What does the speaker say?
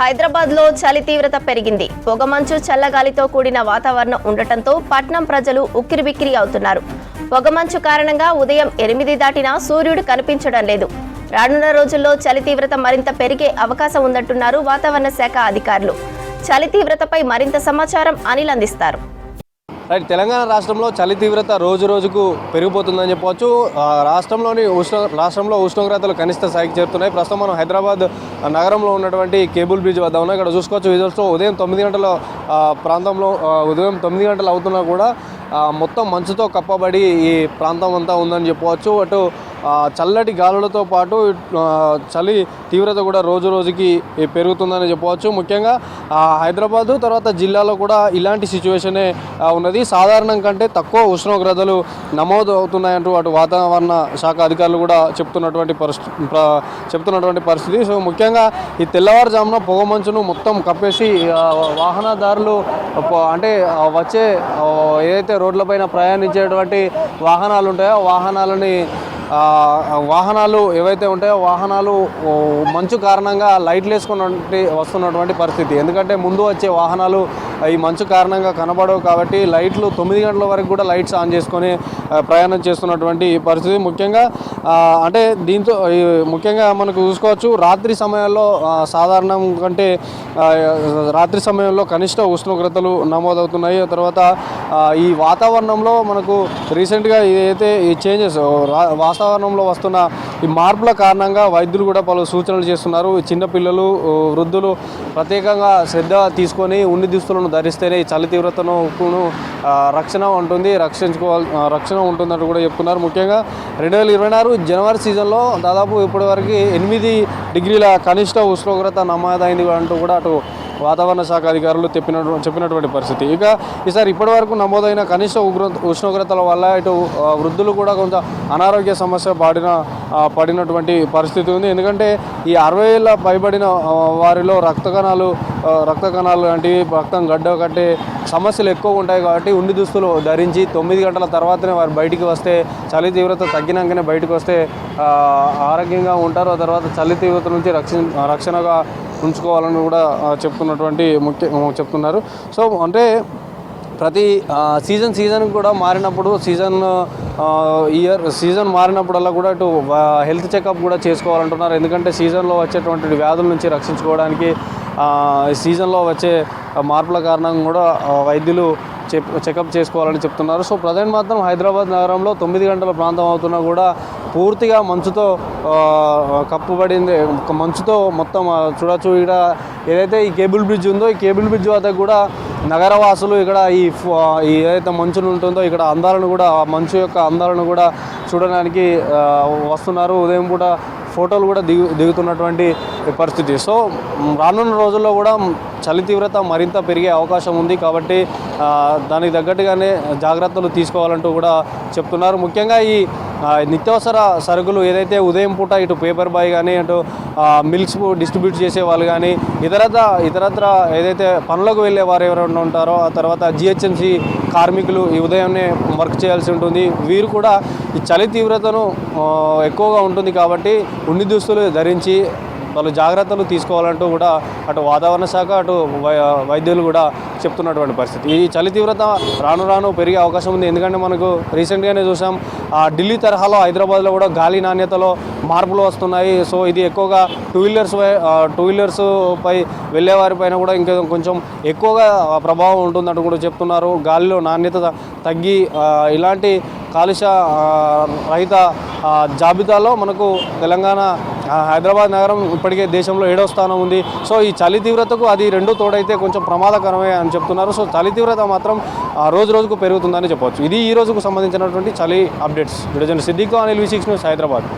హైదరాబాద్లో చలి తీవ్రత పెరిగింది. పొగమంచు చల్లగాలితో కూడిన వాతావరణం ఉండటంతో పట్నం ప్రజలు ఉక్కిరిబిక్కిరి అవుతున్నారు. పొగమంచు కారణంగా ఉదయం 8 దాటినా సూర్యుడు కనిపించడం లేదు. రానున్న రోజుల్లో చలి తీవ్రత మరింత పెరిగే అవకాశం ఉందంటున్నారు వాతావరణ శాఖ అధికారులు. చలి తీవ్రతపై మరింత సమాచారం అనిల్ అందిస్తారు. తెలంగాణ రాష్ట్రంలో చలి తీవ్రత రోజు రోజుకు పెరిగిపోతుందని చెప్పవచ్చు. రాష్ట్రంలో ఉష్ణోగ్రతలు కనిష్ట స్థాయికి చేరుతున్నాయి. ప్రస్తుతం మనం హైదరాబాద్ నగరంలో ఉన్నటువంటి కేబుల్ బ్రిడ్జ్ వద్ద ఉన్నాం. ఇక్కడ చూసుకోవచ్చు విజువల్స్లో ఉదయం 9 గంటల ప్రాంతంలో ఉదయం 9 గంటలు అవుతున్నా కూడా మొత్తం మంచుతో కప్పబడి ఈ ప్రాంతం అంతా ఉందని చెప్పవచ్చు. అటు చల్లటి గాలులతో పాటు చలి తీవ్రత కూడా రోజు రోజుకి పెరుగుతుందని చెప్పవచ్చు. ముఖ్యంగా హైదరాబాదు తర్వాత జిల్లాలో కూడా ఇలాంటి సిచ్యువేషనే ఉన్నది. సాధారణం కంటే తక్కువ ఉష్ణోగ్రతలు నమోదు అవుతున్నాయంటూ అటు వాతావరణ శాఖ అధికారులు కూడా చెప్తున్నటువంటి పరిస్థితి. సో ముఖ్యంగా ఈ తెల్లవారుజామున పొగమంచును మొత్తం కప్పేసి వాహనదారులు అంటే వచ్చే ఏదైతే రోడ్లపైన ప్రయాణించేటువంటి వాహనాలు ఉంటాయో వాహనాలు ఏవైతే ఉంటాయో వాహనాలు మంచు కారణంగా లైట్లు వేసుకుని వస్తున్నటువంటి పరిస్థితి. ఎందుకంటే ముందు వచ్చే వాహనాలు ఈ మంచు కారణంగా కనబడవు కాబట్టి లైట్లు 9 గంటల వరకు కూడా లైట్స్ ఆన్ చేసుకొని ప్రయాణం చేస్తున్నటువంటి పరిస్థితి. ముఖ్యంగా అంటే దీంతో ముఖ్యంగా మనకు చూసుకోవచ్చు రాత్రి సమయాల్లో సాధారణం కంటే రాత్రి సమయంలో కనిష్ట ఉష్ణోగ్రతలు నమోదవుతున్నాయి. తర్వాత ఈ వాతావరణంలో మనకు రీసెంట్గా ఏదైతే ఈ చేంజెస్ వాతావరణంలో వస్తున్న ఈ మార్పుల కారణంగా వైద్యులు కూడా పలు సూచనలు చేస్తున్నారు. చిన్నపిల్లలు వృద్ధులు ప్రత్యేకంగా శ్రద్ధ తీసుకొని ఉన్ని దుస్తులను ధరిస్తేనే ఈ చలి తీవ్రతను రక్షణ ఉంటుందంటూ కూడా చెప్తున్నారు. ముఖ్యంగా 2026 జనవరి సీజన్లో దాదాపు ఇప్పటివరకు 8 డిగ్రీల కనిష్ట ఉష్ణోగ్రత నమోదైంది అంటూ కూడా అటు వాతావరణ శాఖ అధికారులు చెప్పినటువంటి పరిస్థితి. ఇక ఈసారి ఇప్పటివరకు నమోదైన కనిష్ట ఉష్ణోగ్రతల వల్ల ఇటు వృద్ధులు కూడా కొంత అనారోగ్య సమస్య పడినటువంటి పరిస్థితి ఉంది. ఎందుకంటే ఈ 60 ఏళ్ళ పైబడిన వారిలో రక్త కణాలు లాంటివి రక్తం గడ్డ కట్టే సమస్యలు ఎక్కువ ఉంటాయి కాబట్టి ఉండి దుస్తులు ధరించి 9 గంటల తర్వాతనే వారు బయటికి వస్తే చలి తీవ్రత తగ్గినాకనే బయటకు వస్తే ఆరోగ్యంగా ఉంటారు. ఆ తర్వాత చలి తీవ్రత నుంచి రక్షణగా ఉంచుకోవాలని కూడా చెప్తున్నారు. సో అంటే ప్రతి సీజన్ కూడా మారినప్పుడు సీజన్ మారినప్పుడల్లా కూడా ఇటు హెల్త్ చెకప్ కూడా చేసుకోవాలంటున్నారు. ఎందుకంటే సీజన్లో వచ్చేటువంటి వ్యాధుల నుంచి రక్షించుకోవడానికి సీజన్లో వచ్చే మార్పుల కారణంగా కూడా వైద్యులు చెకప్ చేసుకోవాలని చెప్తున్నారు. సో ప్రజెంట్ మాత్రం హైదరాబాద్ నగరంలో 9 గంటల ప్రాంతం అవుతున్నా కూడా పూర్తిగా మంచుతో కప్పుబడింది. మంచుతో మొత్తం చూడొచ్చు. ఇక్కడ ఏదైతే ఈ కేబుల్ బ్రిడ్జ్ ఉందో ఈ కేబుల్ బ్రిడ్జ్ వద్ద కూడా నగరవాసులు ఇక్కడ ఈ ఏదైతే మంచును ఉంటుందో ఇక్కడ అందాలను కూడా మంచు యొక్క అందాలను కూడా చూడడానికి వస్తున్నారు. ఉదయం పూట ఫోటోలు కూడా దిగుతున్నటువంటి పరిస్థితి. సో రానున్న రోజుల్లో కూడా చలి తీవ్రత మరింత పెరిగే అవకాశం ఉంది కాబట్టి దానికి తగ్గట్టుగానే జాగ్రత్తలు తీసుకోవాలంటూ కూడా చెప్తున్నారు. ముఖ్యంగా ఈ నిత్యావసర సరుకులు ఏదైతే ఉదయం పూట ఇటు పేపర్ బాయ్ కానీ అటు మిల్క్స్ డిస్ట్రిబ్యూట్ చేసే వాళ్ళు కానీ ఇతరత్ర ఏదైతే పనులకు వెళ్ళే వారు ఎవరైనా ఉంటారో ఆ తర్వాత GHMC కార్మికులు ఈ ఉదయాన్నే వర్క్ చేయాల్సి ఉంటుంది. వీరు కూడా ఈ చలి తీవ్రతను ఎక్కువగా ఉంటుంది కాబట్టి ఉన్ని దుస్తులు ధరించి వాళ్ళు జాగ్రత్తలు తీసుకోవాలంటూ కూడా అటు వాతావరణ శాఖ అటు వైద్యులు కూడా చెప్తున్నటువంటి పరిస్థితి. ఈ చలి తీవ్రత రాను పెరిగే అవకాశం ఉంది. ఎందుకంటే మనకు రీసెంట్గానే చూసాం ఢిల్లీ తరహాలో హైదరాబాద్లో కూడా గాలి నాణ్యతలో మార్పులు వస్తున్నాయి. సో ఇది ఎక్కువగా టూ వీలర్స్ పై వెళ్ళే వారిపైన కూడా ఇంకా కొంచెం ఎక్కువగా ప్రభావం ఉంటుందంటూ కూడా చెప్తున్నారు. గాలిలో నాణ్యత తగ్గి ఇలాంటి కాలుష్య రహిత జాబితాలో మనకు తెలంగాణ హైదరాబాద్ నగరం ఇప్పటికే దేశంలో 7వ స్థానం ఉంది. సో ఈ చలి తీవ్రతకు అది 2 తోడైతే కొంచెం ప్రమాదకరమే అని చెప్తున్నారు. సో చలి తీవ్రత మాత్రం రోజుకు పెరుగుతుందని చెప్పవచ్చు. ఇది ఈ రోజుకు సంబంధించినటువంటి చలి updates. Video journalist Siddiq, Anil, V6 news, Hyderabad.